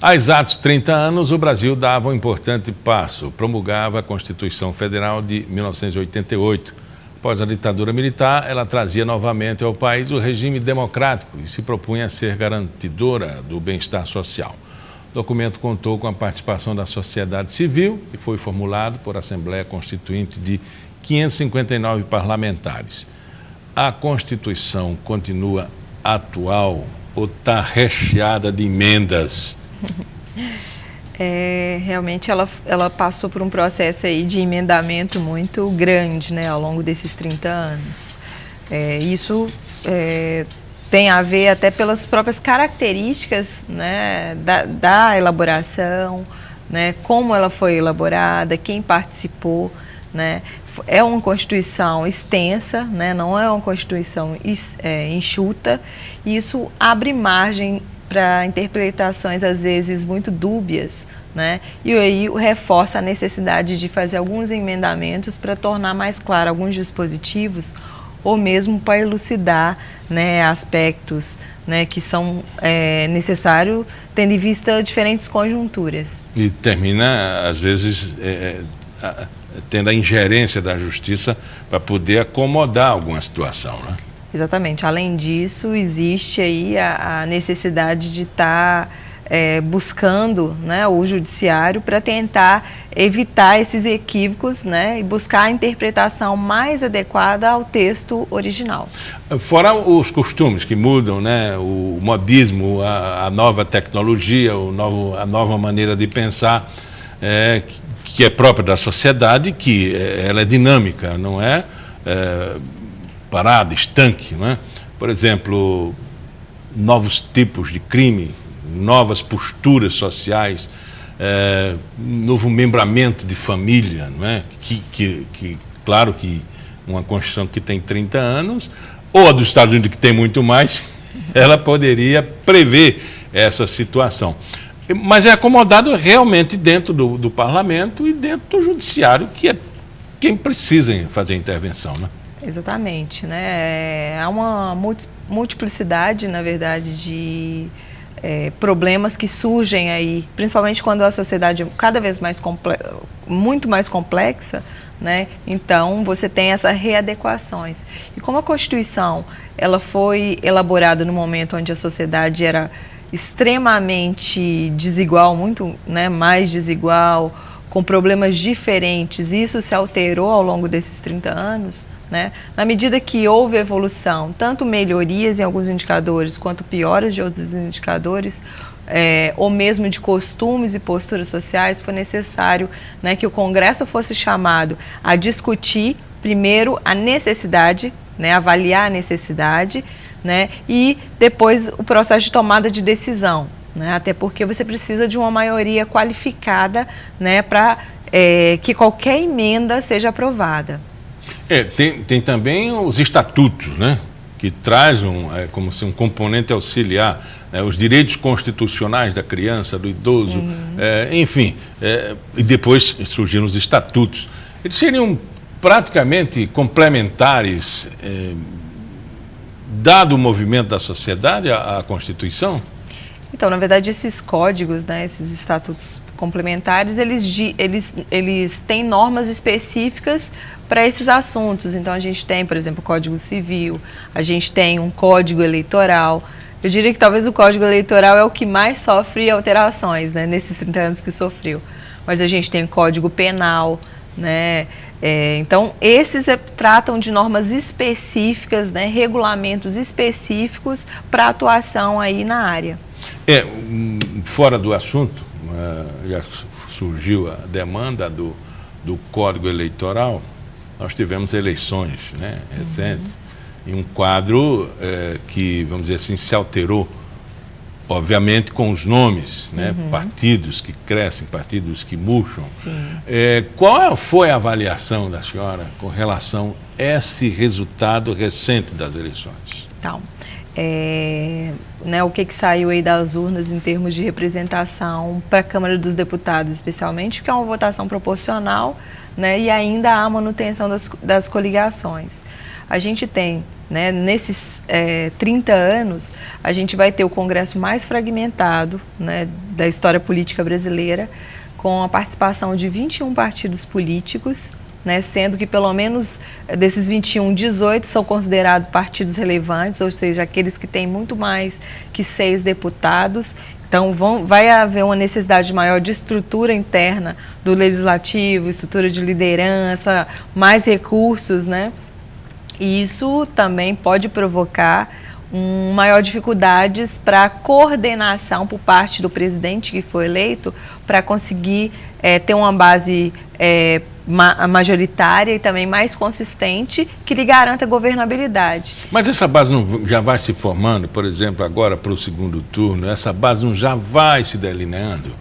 Há exatos 30 anos, o Brasil dava um importante passo, promulgava a Constituição Federal de 1988. Após a ditadura militar, ela trazia novamente ao país o regime democrático e se propunha a ser garantidora do bem-estar social. O documento contou com a participação da sociedade civil e foi formulado por Assembleia Constituinte de 559 parlamentares. A Constituição continua atual ou está recheada de emendas? Realmente ela passou por um processo aí de emendamento muito grande, né, ao longo desses 30 anos. Isso tem a ver até pelas próprias características, né, da elaboração, né, como ela foi elaborada, quem participou, né. É uma Constituição extensa, né, não é uma Constituição enxuta, e isso abre margem para interpretações, às vezes, muito dúbias, né? E aí reforça a necessidade de fazer alguns emendamentos para tornar mais claro alguns dispositivos ou mesmo para elucidar, né, aspectos, né, que são necessários tendo em vista diferentes conjunturas. E termina, às vezes, tendo a ingerência da justiça para poder acomodar alguma situação, né? Exatamente. Além disso, existe aí a necessidade de estar buscando, né, o judiciário para tentar evitar esses equívocos, né, e buscar a interpretação mais adequada ao texto original. Fora os costumes que mudam, né, o modismo, a nova tecnologia, a nova maneira de pensar, que é própria da sociedade, que ela é dinâmica, não é parada, estanque, não é? Por exemplo, novos tipos de crime, novas posturas sociais, novo membramento de família, não é? Claro que uma Constituição que tem 30 anos, ou a dos Estados Unidos que tem muito mais, ela poderia prever essa situação. Mas é acomodado realmente dentro do parlamento e dentro do judiciário, que é quem precisa fazer a intervenção, né? Exatamente, né? Há uma multiplicidade, na verdade, de problemas que surgem aí, principalmente quando a sociedade é cada vez muito mais complexa, né? Então, você tem essas readequações. E como a Constituição ela foi elaborada no momento onde a sociedade era extremamente desigual, muito, né, mais desigual, com problemas diferentes, isso se alterou ao longo desses 30 anos, né? Na medida que houve evolução, tanto melhorias em alguns indicadores, quanto piores de outros indicadores, ou mesmo de costumes e posturas sociais, foi necessário, né, que o Congresso fosse chamado a discutir, primeiro, a necessidade, né, avaliar a necessidade, né, e depois o processo de tomada de decisão. Né, até porque você precisa de uma maioria qualificada, né, para que qualquer emenda seja aprovada. Tem também os estatutos, né, que trazem como se um componente auxiliar, os direitos constitucionais da criança, do idoso, enfim, e depois surgiram os estatutos. Eles seriam praticamente complementares, dado o movimento da sociedade, à Constituição? Então, na verdade, esses códigos, né, esses estatutos complementares, eles têm normas específicas para esses assuntos. Então, a gente tem, por exemplo, o Código Civil, a gente tem um Código Eleitoral. Eu diria que talvez o Código Eleitoral é o que mais sofre alterações, né, nesses 30 anos que sofreu. Mas a gente tem o Código Penal, né? Então, esses tratam de normas específicas, né, regulamentos específicos para atuação aí na área. Fora do assunto, já surgiu a demanda do Código Eleitoral. Nós tivemos eleições, né, recentes, e um quadro que, vamos dizer assim, se alterou, obviamente, com os nomes, né, partidos que crescem, partidos que murcham. Qual foi a avaliação da senhora com relação a esse resultado recente das eleições? Então, né, o que saiu aí das urnas em termos de representação para a Câmara dos Deputados, especialmente, porque é uma votação proporcional, né, e ainda há manutenção das coligações. A gente tem, né, nesses 30 anos, a gente vai ter o Congresso mais fragmentado, né, da história política brasileira, com a participação de 21 partidos políticos, né, sendo que pelo menos desses 21, 18 são considerados partidos relevantes, ou seja, aqueles que têm muito mais que 6 deputados. Então, vai haver uma necessidade maior de estrutura interna do legislativo, estrutura de liderança, mais recursos, né? E isso também pode provocar maior dificuldades para coordenação por parte do presidente que foi eleito para conseguir ter uma base majoritária e também mais consistente que lhe garanta governabilidade. Mas essa base não já vai se formando, por exemplo, agora para o segundo turno, essa base não já vai se delineando?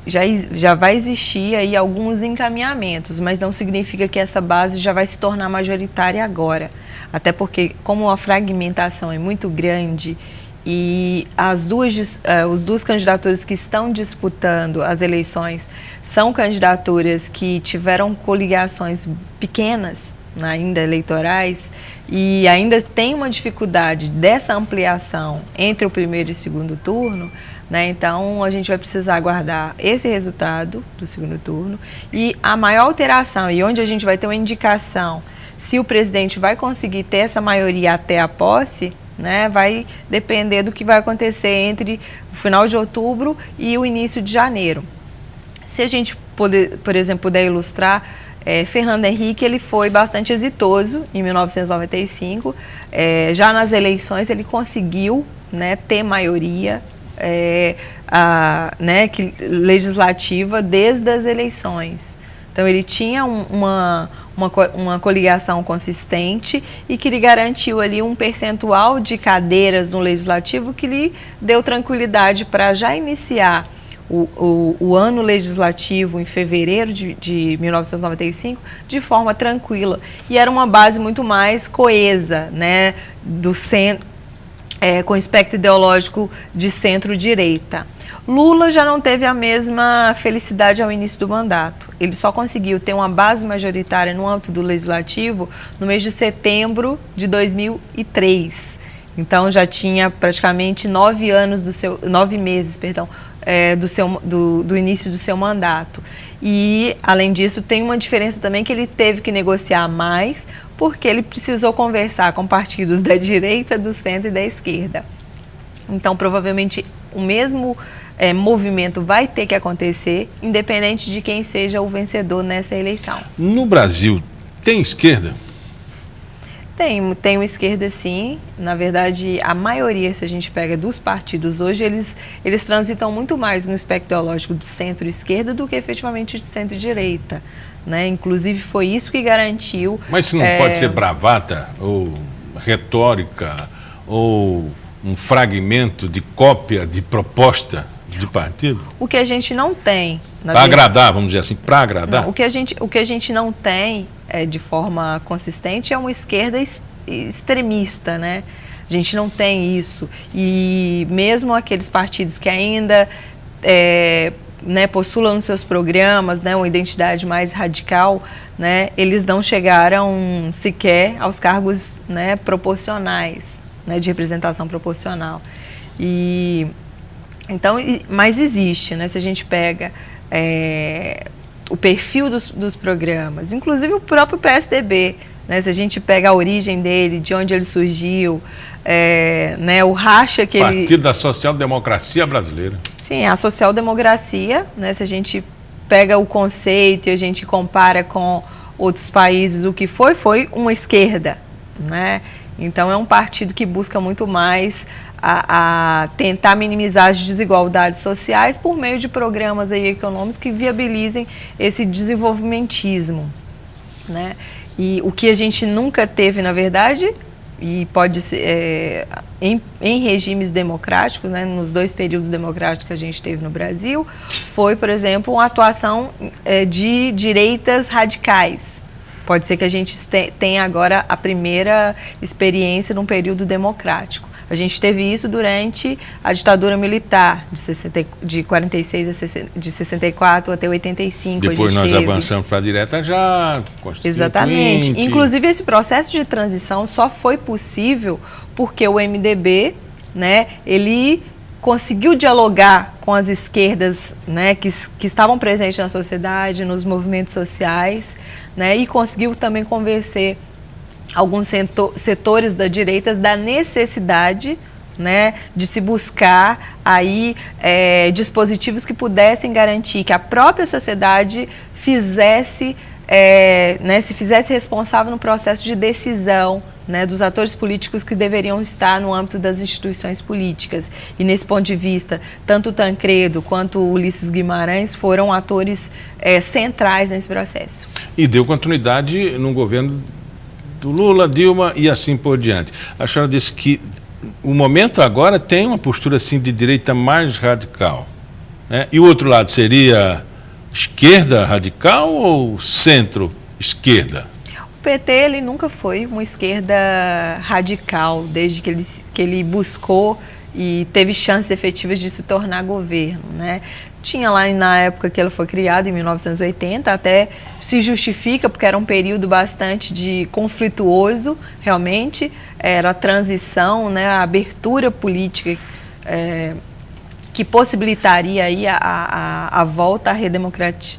Já vai existir aí alguns encaminhamentos, mas não significa que essa base já vai se tornar majoritária agora. Até porque, como a fragmentação é muito grande e os duas candidaturas que estão disputando as eleições são candidaturas que tiveram coligações pequenas, ainda eleitorais, e ainda tem uma dificuldade dessa ampliação entre o primeiro e segundo turno, né? Então, a gente vai precisar aguardar esse resultado do segundo turno e a maior alteração, e onde a gente vai ter uma indicação se o presidente vai conseguir ter essa maioria até a posse, né, vai depender do que vai acontecer entre o final de outubro e o início de janeiro. Se a gente, por exemplo, puder ilustrar, Fernando Henrique ele foi bastante exitoso em 1995, já nas eleições ele conseguiu, né, ter maioria legislativa desde as eleições. Então ele tinha uma coligação consistente e que lhe garantiu ali um percentual de cadeiras no legislativo que lhe deu tranquilidade para já iniciar o ano legislativo em fevereiro de 1995 de forma tranquila. E era uma base muito mais coesa, né, do centro, com espectro ideológico de centro-direita. Lula já não teve a mesma felicidade ao início do mandato. Ele só conseguiu ter uma base majoritária no âmbito do legislativo no mês de setembro de 2003. Então já tinha praticamente 9 meses do início do seu mandato. E, além disso, tem uma diferença também que ele teve que negociar mais, porque ele precisou conversar com partidos da direita, do centro e da esquerda. Então, provavelmente, o mesmo movimento vai ter que acontecer, independente de quem seja o vencedor nessa eleição. No Brasil, tem esquerda? Tem uma esquerda, sim. Na verdade, a maioria, se a gente pega dos partidos hoje, eles transitam muito mais no espectro ideológico de centro-esquerda do que efetivamente de centro-direita, né? Inclusive, foi isso que garantiu... Mas se não pode ser bravata ou retórica ou um fragmento de cópia de proposta de partido? O que a gente não tem... Para agradar, vamos dizer assim, para agradar? Não, o que a gente não tem de forma consistente é uma esquerda extremista, né? A gente não tem isso. E mesmo aqueles partidos que ainda postulam nos seus programas, né, uma identidade mais radical, né, eles não chegaram sequer aos cargos, né, proporcionais, né, de representação proporcional. Então, mas existe, né, se a gente pega o perfil dos programas, inclusive o próprio PSDB, né, se a gente pega a origem dele, de onde ele surgiu, né, o racha que ele... Partido da Social-Democracia Brasileira. Sim, a social-democracia, né, se a gente pega o conceito e a gente compara com outros países, o que foi uma esquerda, né? Então, é um partido que busca muito mais a tentar minimizar as desigualdades sociais por meio de programas aí econômicos que viabilizem esse desenvolvimentismo, né? E o que a gente nunca teve, na verdade, e pode ser em regimes democráticos, né, nos 2 períodos democráticos que a gente teve no Brasil, foi, por exemplo, uma atuação de direitas radicais. Pode ser que a gente tenha agora a primeira experiência num período democrático. A gente teve isso durante a ditadura militar, de 46 a 64 até 85. Depois nós avançamos para a direta já, exatamente. Inclusive, esse processo de transição só foi possível porque o MDB, né, ele conseguiu dialogar com as esquerdas, né, que estavam presentes na sociedade, nos movimentos sociais, né, e conseguiu também convencer alguns setores da direita da necessidade, né, de se buscar aí dispositivos que pudessem garantir que a própria sociedade fizesse, se fizesse responsável no processo de decisão, né, dos atores políticos que deveriam estar no âmbito das instituições políticas. E nesse ponto de vista, tanto o Tancredo quanto o Ulisses Guimarães foram atores centrais nesse processo. E deu continuidade no governo do Lula, Dilma e assim por diante. A senhora disse que o momento agora tem uma postura assim de direita mais radical, né? E o outro lado seria esquerda radical ou centro-esquerda? O PT ele nunca foi uma esquerda radical, desde que ele buscou e teve chances efetivas de se tornar governo, né? Tinha lá na época que ela foi criada, em 1980, até se justifica, porque era um período bastante conflituoso, realmente, era a transição, né, a abertura política que possibilitaria aí a volta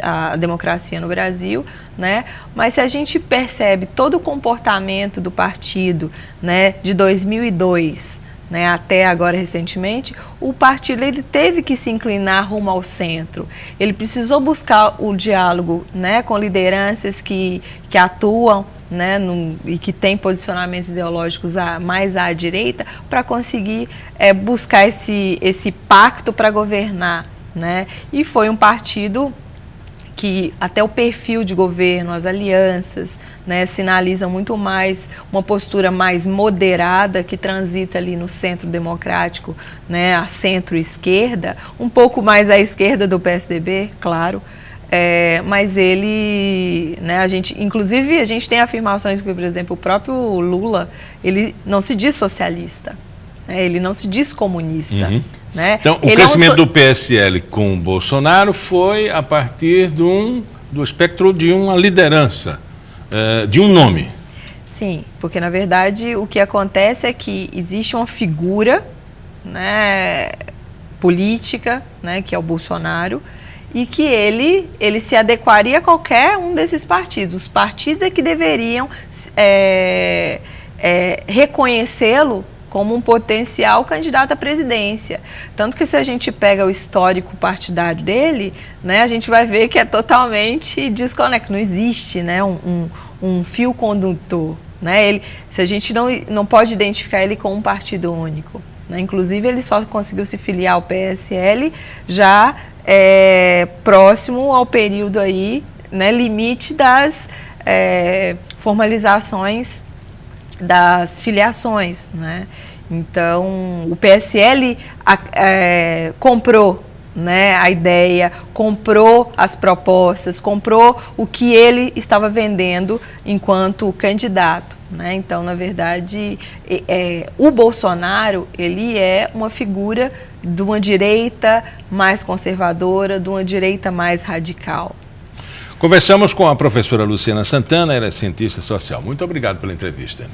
à democracia no Brasil, né? Mas se a gente percebe todo o comportamento do partido, né, de 2002, né, até agora recentemente, o partido ele teve que se inclinar rumo ao centro. Ele precisou buscar o diálogo, né, com lideranças que atuam, né, e que têm posicionamentos ideológicos mais à direita, para conseguir buscar esse pacto para governar, né? E foi um partido que até o perfil de governo, as alianças, né, sinalizam muito mais uma postura mais moderada, que transita ali no centro democrático, né, a centro-esquerda, um pouco mais à esquerda do PSDB, claro, mas ele, né, inclusive a gente tem afirmações que, por exemplo, o próprio Lula, ele não se diz socialista, né, ele não se diz comunista. Uhum. Né? Então, o crescimento do PSL com o Bolsonaro foi a partir do espectro de uma liderança, de um nome. Sim, porque na verdade o que acontece é que existe uma figura, né, política, né, que é o Bolsonaro, e que ele se adequaria a qualquer um desses partidos. Os partidos é que deveriam reconhecê-lo como um potencial candidato à presidência. Tanto que se a gente pega o histórico partidário dele, né, a gente vai ver que é totalmente desconectado. Não existe, né, um fio condutor. Né? Se a gente não pode identificar ele com um partido único. Né? Inclusive, ele só conseguiu se filiar ao PSL já próximo ao período aí, né, limite das formalizações das filiações, né? Então, o PSL comprou, né, a ideia, comprou as propostas, comprou o que ele estava vendendo enquanto candidato, né? Então, na verdade, o Bolsonaro, ele é uma figura de uma direita mais conservadora, de uma direita mais radical. Conversamos com a professora Luciana Santana, ela é cientista social. Muito obrigado pela entrevista.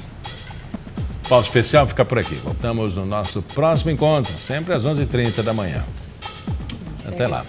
Pauta Especial fica por aqui. Voltamos no nosso próximo encontro, sempre às 11h30 da manhã. Até lá.